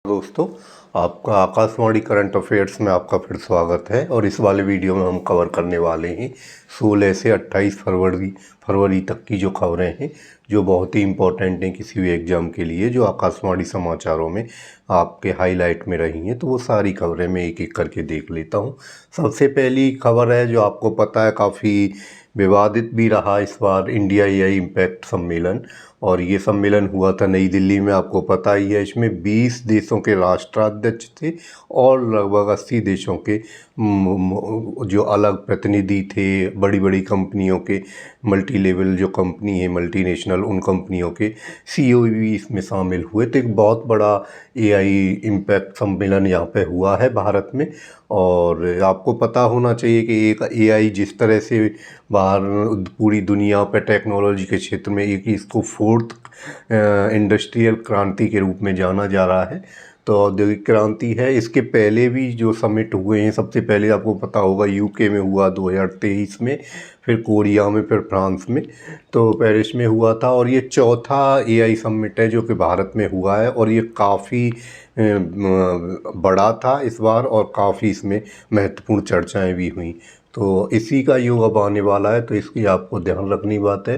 दोस्तों, आपका Akashvani current affairs में आपका फिर स्वागत है। और इस वाले वीडियो में हम कवर करने वाले हैं 16 से 28 फरवरी तक की जो खबरें हैं, जो बहुत ही इम्पोर्टेंट हैं किसी भी एग्ज़ाम के लिए, जो आकाशवाणी समाचारों में आपके हाईलाइट में रही हैं। तो वो सारी खबरें मैं एक एक करके देख लेता हूँ। सबसे पहली खबर है, जो आपको पता है काफ़ी विवादित भी रहा इस बार, इंडिया एआई इम्पैक्ट सम्मेलन। और ये सम्मेलन हुआ था नई दिल्ली में, आपको पता ही है। इसमें 20 देशों के राष्ट्राध्यक्ष थे और लगभग 80 देशों के जो अलग प्रतिनिधि थे, बड़ी बड़ी कंपनियों के, मल्टी लेवल जो कंपनी है मल्टीनेशनल, उन कंपनियों के सीईओ भी इसमें शामिल हुए। तो एक बहुत बड़ा एआई इम्पैक्ट सम्मेलन यहाँ पे हुआ है भारत में। और आपको पता होना चाहिए कि एक एआई जिस तरह से बाहर पूरी दुनिया पे टेक्नोलॉजी के क्षेत्र में एक इसको फोर्थ इंडस्ट्रियल क्रांति के रूप में जाना जा रहा है। तो औद्योगिक क्रांति है। इसके पहले भी जो समिट हुए हैं, सबसे पहले आपको पता होगा यूके में हुआ 2023 में, फिर कोरिया में, फिर फ्रांस में, तो पेरिस में हुआ था। और ये चौथा एआई समिट है जो कि भारत में हुआ है। और ये काफ़ी बड़ा था इस बार, और काफ़ी इसमें महत्वपूर्ण चर्चाएं भी हुई। तो इसी का युग अब आने वाला है, तो इसकी आपको ध्यान रखनी बात है।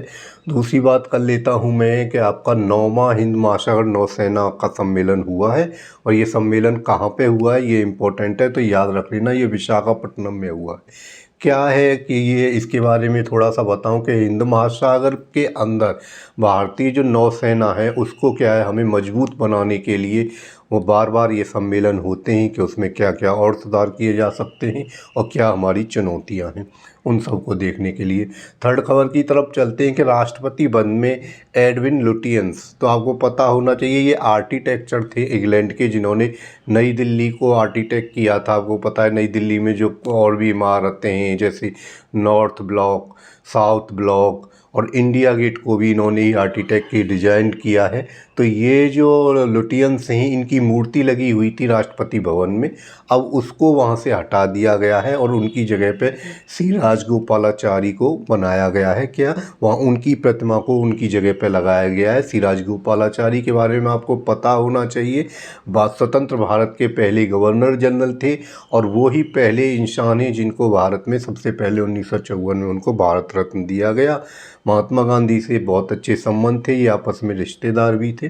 दूसरी बात कर लेता हूँ मैं कि आपका 9वां हिंद महासागर नौसेना का सम्मेलन हुआ है। और ये सम्मेलन कहाँ पे हुआ है, ये इम्पोर्टेंट है, तो याद रख लेना। ये विशाखापट्टनम में हुआ है। क्या है कि ये इसके बारे में थोड़ा सा बताऊं कि हिंद महासागर के अंदर भारतीय जो नौसेना है उसको क्या है, हमें मजबूत बनाने के लिए वो बार बार ये सम्मेलन होते हैं कि उसमें क्या क्या और सुधार किए जा सकते हैं और क्या हमारी चुनौतियां हैं, उन सब को देखने के लिए। थर्ड खबर की तरफ चलते हैं कि राष्ट्रपति वन में एडविन लुटियंस, तो आपको पता होना चाहिए ये आर्किटेक्चर थे इंग्लैंड के, जिन्होंने नई दिल्ली को आर्किटेक्ट किया था। आपको पता है नई दिल्ली में जो और भी इमारतें हैं, जैसे नॉर्थ ब्लॉक, साउथ ब्लॉक और इंडिया गेट को भी इन्होंने ही आर्किटेक्ट की डिजाइन किया है। तो ये जो लुटियंस हैं, इनकी मूर्ति लगी हुई थी राष्ट्रपति भवन में, अब उसको वहाँ से हटा दिया गया है और उनकी जगह पे श्री राजगोपालाचारी को बनाया गया है। क्या वहाँ उनकी प्रतिमा को उनकी जगह पे लगाया गया है। श्री राजगोपालाचारी के बारे में आपको पता होना चाहिए, स्वतंत्र भारत के पहले गवर्नर जनरल थे, और वो ही पहले इंसान हैं जिनको भारत में सबसे पहले 1954 में उनको भारत रत्न दिया गया। महात्मा गांधी से बहुत अच्छे संबंध थे, ये आपस में रिश्तेदार भी थे।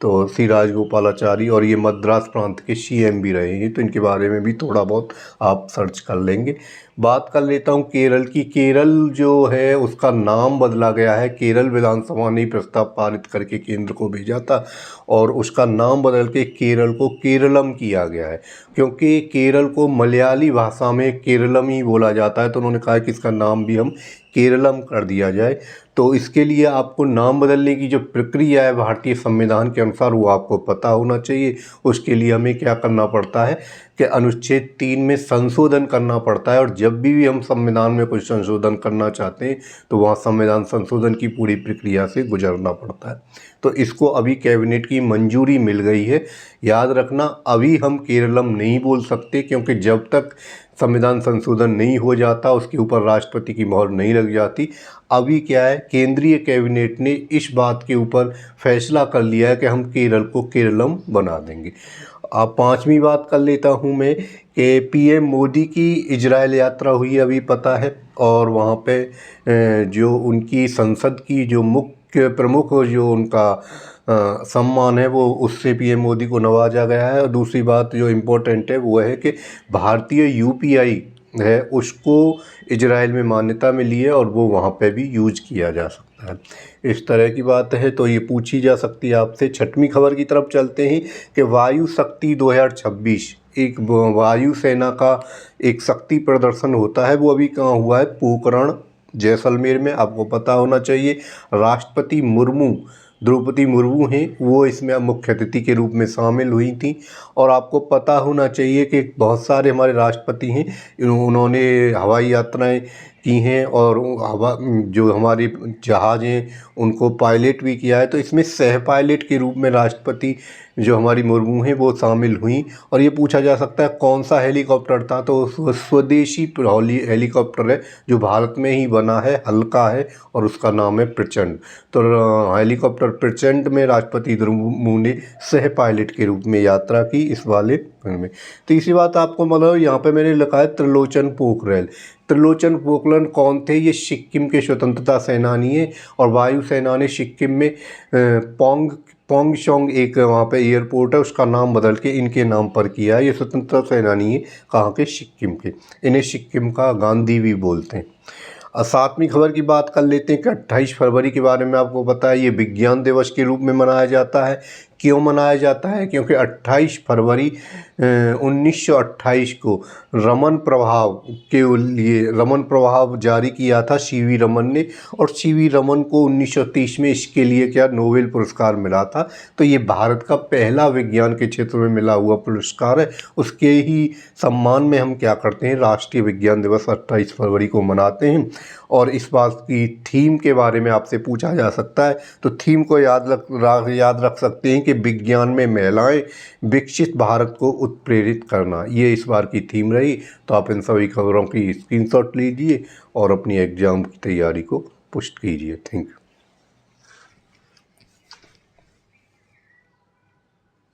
तो श्री राजगोपालाचारी, और ये मद्रास प्रांत के सीएम भी रहे हैं, तो इनके बारे में भी थोड़ा बहुत आप सर्च कर लेंगे। बात कर लेता हूँ केरल की। केरल जो है उसका नाम बदला गया है। केरल विधानसभा ने प्रस्ताव पारित करके केंद्र को भेजा था और उसका नाम बदल के केरल को केरलम किया गया है, क्योंकि केरल को मलयाली भाषा में केरलम ही बोला जाता है। तो उन्होंने कहा कि इसका नाम भी हम केरलम कर दिया जाए। तो इसके लिए आपको नाम बदलने की जो प्रक्रिया है भारतीय संविधान के अनुसार, वो आपको पता होना चाहिए। उसके लिए हमें क्या करना पड़ता है कि अनुच्छेद 3 में संशोधन करना पड़ता है। और जब भी हम संविधान में कुछ संशोधन करना चाहते हैं तो वहाँ संविधान संशोधन की पूरी प्रक्रिया से गुजरना पड़ता है। तो इसको अभी कैबिनेट की मंजूरी मिल गई है। याद रखना, अभी हम केरलम नहीं बोल सकते, क्योंकि जब तक संविधान संशोधन नहीं हो जाता, उसके ऊपर राष्ट्रपति की मोहर नहीं लग जाती। अभी क्या है, केंद्रीय कैबिनेट ने इस बात के ऊपर फैसला कर लिया है कि हम केरल को केरलम बना देंगे। अब पांचवी बात कर लेता हूं मैं कि पीएम मोदी की इजरायल यात्रा हुई, अभी पता है। और वहां पे जो उनकी संसद की जो मुख्य प्रमुख जो उनका सम्मान है, वो उससे पीएम मोदी को नवाजा गया है। और दूसरी बात जो इम्पोर्टेंट है वो है कि भारतीय यूपीआई है उसको इजराइल में मान्यता मिली है और वो वहाँ पे भी यूज किया जा सकता है। इस तरह की बात है, तो ये पूछी जा सकती है आपसे। छठवीं खबर की तरफ चलते हैं कि वायु शक्ति 2026, एक वायु सेना का एक शक्ति प्रदर्शन होता है। वो अभी कहाँ हुआ है, पोखरण जैसलमेर में। आपको पता होना चाहिए राष्ट्रपति मुर्मू, द्रौपदी मुर्मू हैं, वो इसमें मुख्य अतिथि के रूप में शामिल हुई थी। और आपको पता होना चाहिए कि बहुत सारे हमारे राष्ट्रपति हैं, उन्होंने हवाई यात्राएं की हैं और हवा जो हमारे जहाज़ हैं उनको पायलट भी किया है। तो इसमें सह पायलट के रूप में राष्ट्रपति जो हमारी मुर्मू हैं वो शामिल हुई। और ये पूछा जा सकता है कौन सा हेलीकॉप्टर था, तो स्वदेशी हेलीकॉप्टर है जो भारत में ही बना है, हल्का है और उसका नाम है प्रचंड। तो हेलीकॉप्टर प्रचंड में राष्ट्रपति द्रौपदी मुर्मू ने सह पायलट के रूप में यात्रा की इस वाले में। तीसरी बात आपको मतलब यहाँ पे मैंने लिखा है त्रिलोचन पोखरेल। त्रिलोचन पोखरेल कौन थे? ये सिक्किम के स्वतंत्रता सेनानी हैं और वायुसेना ने सिक्किम में पोंगशोंग एक वहाँ पे एयरपोर्ट है, उसका नाम बदल के इनके नाम पर किया है। ये स्वतंत्रता सेनानी है कहाँ के? सिक्किम के। इन्हें सिक्किम का गांधी भी बोलते हैं। सातवीं खबर की बात कर लेते हैं कि 28 फरवरी के बारे में आपको पता है ये विज्ञान दिवस के रूप में मनाया जाता है। क्यों मनाया जाता है? क्योंकि 28 फरवरी 1928 को रमन प्रभाव के लिए रमन प्रभाव जारी किया था सीवी रमन ने, और सीवी रमन को 1930 में इसके लिए क्या नोबेल पुरस्कार मिला था। तो ये भारत का पहला विज्ञान के क्षेत्र में मिला हुआ पुरस्कार है। उसके ही सम्मान में हम क्या करते हैं? राष्ट्रीय विज्ञान दिवस 28 फरवरी को मनाते हैं। और इस बात की थीम के बारे में आपसे पूछा जा सकता है, तो थीम को याद रख सकते हैं कि विज्ञान में महिलाएं, विकसित भारत को उत्प्रेरित करना, ये इस बार की थीम रही। तो आप इन सभी खबरों की स्क्रीनशॉट लीजिए और अपनी एग्ज़ाम की तैयारी को पुष्ट कीजिए। Thank you.